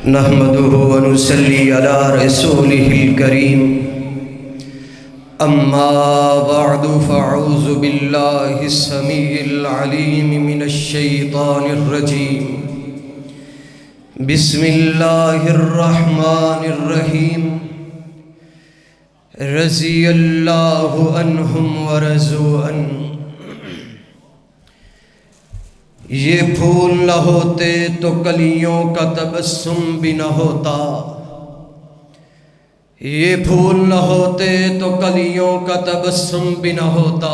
نحمده ونصلي على رسوله الكريم أما بعد فأعوذ بالله السميع العليم من الشيطان الرجيم بسم الله الرحمن الرحيم رضي الله عنهم ورضوا عنه یہ پھول نہ ہوتے تو کلیوں کا تبسم بھی نہ ہوتا، یہ پھول نہ ہوتے تو کلیوں کا تبسم بھی نہ ہوتا،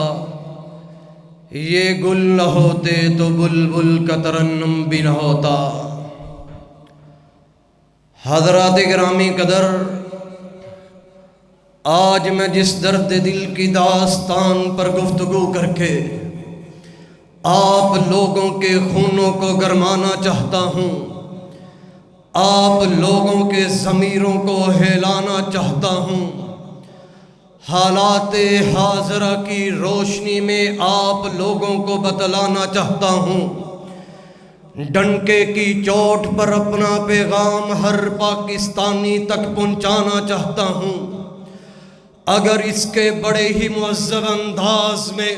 یہ گل نہ ہوتے تو بلبل کا ترنم بھی نہ ہوتا۔ حضرات گرامی قدر، آج میں جس درد دل کی داستان پر گفتگو کر کے آپ لوگوں کے خونوں کو گرمانا چاہتا ہوں، آپ لوگوں کے ضمیروں کو ہلانا چاہتا ہوں، حالات حاضرہ کی روشنی میں آپ لوگوں کو بتلانا چاہتا ہوں، ڈنکے کی چوٹ پر اپنا پیغام ہر پاکستانی تک پہنچانا چاہتا ہوں۔ اگر اس کے بڑے ہی مہذب انداز میں،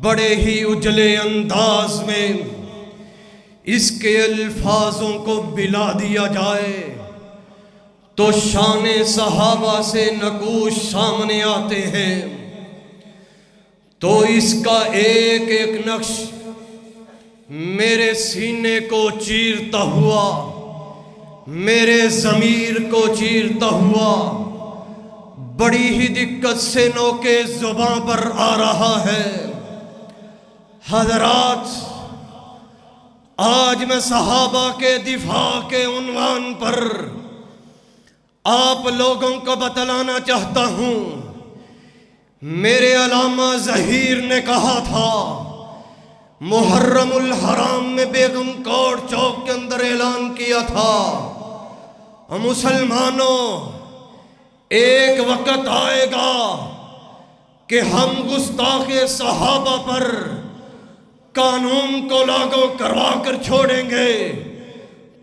بڑے ہی اجلے انداز میں اس کے الفاظوں کو بلا دیا جائے تو شان صحابہ سے نقوش سامنے آتے ہیں، تو اس کا ایک ایک نقش میرے سینے کو چیرتا ہوا، میرے ضمیر کو چیرتا ہوا بڑی ہی دقت سے نوکے زباں پر آ رہا ہے۔ حضرات، آج میں صحابہ کے دفاع کے عنوان پر آپ لوگوں کو بتلانا چاہتا ہوں، میرے علامہ ظہیر نے کہا تھا، محرم الحرام میں بیگم کوٹ چوک کے اندر اعلان کیا تھا، مسلمانوں ایک وقت آئے گا کہ ہم گستاخ صحابہ پر قانون کو لاگو کروا کر چھوڑیں گے،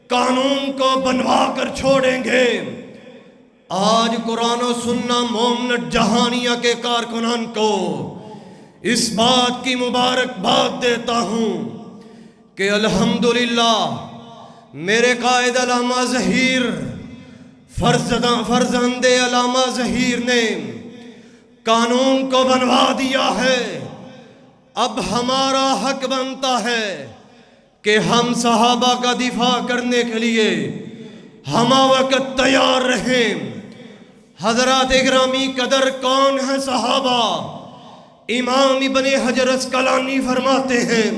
قانون کو بنوا کر چھوڑیں گے۔ آج قرآن و سنہ مومنٹ جہانیہ کے کارکنان کو اس بات کی مبارکباد دیتا ہوں کہ الحمدللہ میرے قائد علامہ ظہیر، فرزند علامہ ظہیر نے قانون کو بنوا دیا ہے۔ اب ہمارا حق بنتا ہے کہ ہم صحابہ کا دفاع کرنے کے لیے ہمہ وقت تیار رہیں۔ حضرات گرامی قدر، کون ہیں صحابہ؟ امام ابن حجر اسقلانی فرماتے ہیں،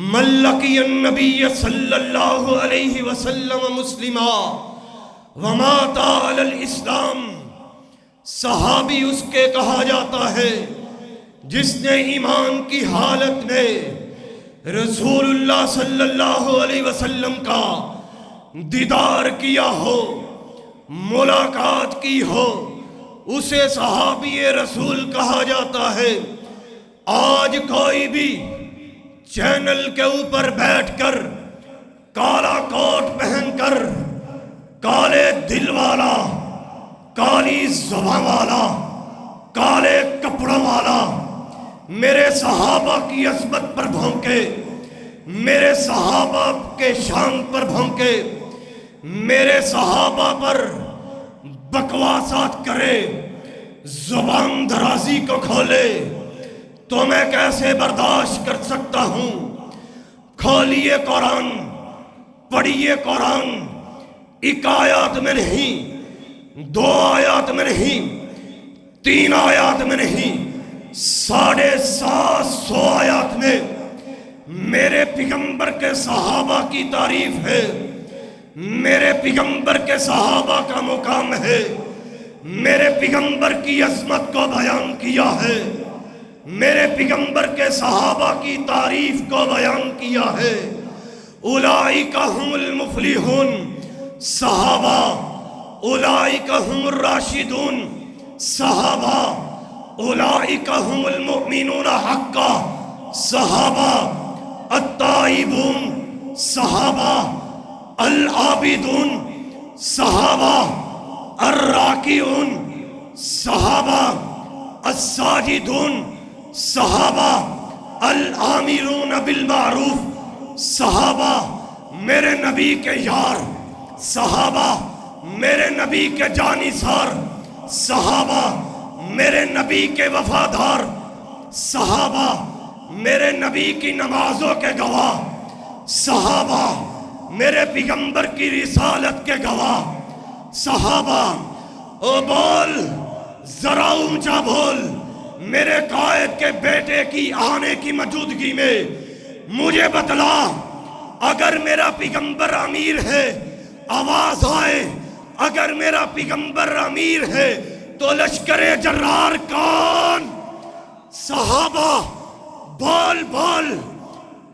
من لقی النبی صلی اللہ علیہ وسلم مسلما ومات علی الاسلام، صحابی اس کے کہا جاتا ہے جس نے ایمان کی حالت میں رسول اللہ صلی اللہ علیہ وسلم کا دیدار کیا ہو، ملاقات کی ہو، اسے صحابی رسول کہا جاتا ہے۔ آج کوئی بھی چینل کے اوپر بیٹھ کر کالا کوٹ پہن کر، کالے دل والا، کالی زبان والا، کالے کپڑوں والا میرے صحابہ کی عظمت پر بھونکے، میرے صحابہ کے شان پر بھونکے، میرے صحابہ پر بکواسات کرے، زبان درازی کو کھولے، تو میں کیسے برداشت کر سکتا ہوں؟ کھولیے قرآن، پڑھیے قرآن، ایک آیات میں نہیں، دو آیات میں نہیں، تین آیات میں نہیں، 750 آیات میں میرے پیغمبر کے صحابہ کی تعریف ہے، میرے پیغمبر کے صحابہ کا مقام ہے، میرے پیغمبر کی عظمت کو بیان کیا ہے، میرے پیغمبر کے صحابہ کی تعریف کو بیان کیا ہے۔ اولئک هم المفلحون صحابہ، اولئک هم الراشدون صحابہ، اولئک هم المؤمنون حقا صحابہ، التائبون صحابہ، العابدون صحابہ، الراکعون صحابہ، الساجدون صحابہ، الآمرون بالمعروف صحابہ، میرے نبی کے یار صحابہ، میرے نبی کے جانثار صحابہ، میرے نبی کے وفادار صحابہ، میرے نبی کی نمازوں کے گواہ صحابہ، میرے پیغمبر کی رسالت کے گواہ صحابہ۔ او بول، ذرا اونچا بول، میرے قائد کے بیٹے کی آنے کی موجودگی میں مجھے بتلا، اگر میرا پیغمبر امیر ہے آواز آئے، اگر میرا پیغمبر امیر ہے تو لشکر جرار کون؟ صحابہ، بول بول،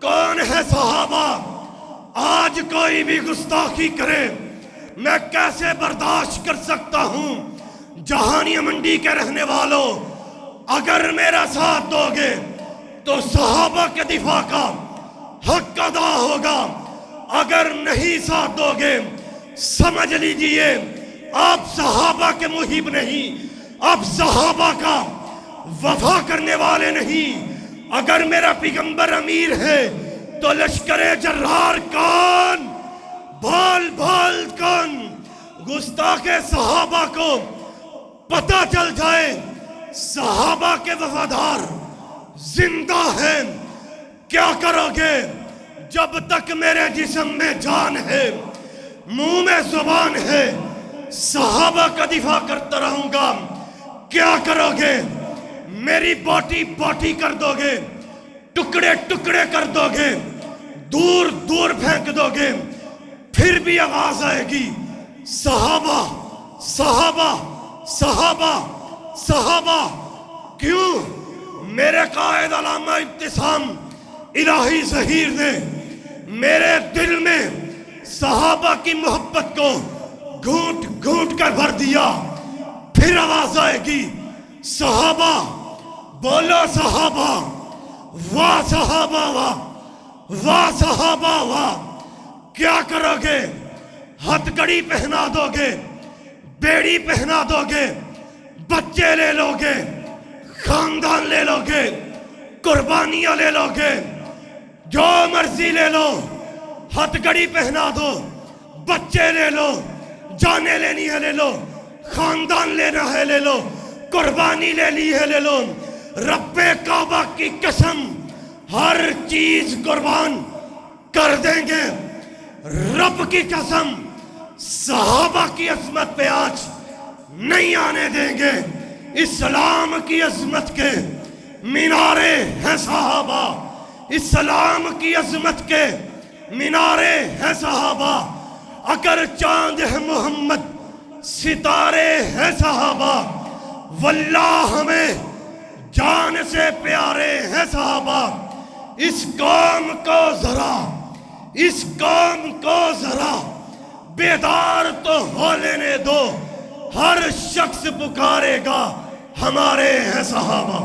کون ہے صحابہ؟ آج کوئی بھی گستاخی کرے میں کیسے برداشت کر سکتا ہوں؟ جہانیہ منڈی کے رہنے والوں، اگر میرا ساتھ دو گے تو صحابہ کے دفاع کا حق ادا ہوگا، اگر نہیں ساتھ دو گے سمجھ لیجئے آپ صحابہ کے محب نہیں، آپ صحابہ کا وفا کرنے والے نہیں۔ اگر میرا پیغمبر امیر ہے تو لشکر جرار کون؟ بول بول کون؟ گستاخ صحابہ کو پتہ چل جائے صحابہ کے وفادار زندہ ہیں، کیا کرو گے؟ جب تک میرے جسم میں جان ہے، منہ میں زبان ہے، صحابہ کا دفاع کرتا رہوں گا۔ کیا کرو گے؟ میری باٹی باٹی کر دو گے، ٹکڑے ٹکڑے کر دو گے، دور دور پھینک دو گے، پھر بھی آواز آئے گی صحابہ صحابہ صحابہ صحابہ۔ کیوں؟ میرے قائد علامہ ابتسام الہی ظہیر نے میرے دل میں صحابہ کی محبت کو گھونٹ گھونٹ کر بھر دیا۔ پھر آواز آئے گی صحابہ، بولو صحابہ، واہ صحابہ واہ، واہ صحابہ واہ۔ کیا کرو گے؟ ہتھ کڑی پہنا دو گے، بیڑی پہنا دو گے، بچے لے لو گے، خاندان لے لو گے، قربانیاں لے لو گے، جو مرضی لے لو، ہتھ کڑی پہنا دو، بچے لے لو، جانیں لینی ہے لے لو، خاندان لینا ہے لے لو، قربانی لے لی ہے لے لو۔ رب کعبہ کی قسم ہر چیز قربان کر دیں گے، رب کی قسم صحابہ کی عظمت پہ آج نہیں آنے دیں گے۔ اسلام کی عظمت کے مینارے ہیں صحابہ، اسلام کی عظمت کے مینارے ہیں صحابہ۔ اگر چاند ہے محمد، ستارے ہیں صحابہ، واللہ ہمیں جان سے پیارے ہیں صحابہ۔ اس قوم کو ذرا، اس قوم کو ذرا بیدار تو ہو لینے دو، ہر شخص پکارے گا ہمارے ہیں صحابہ۔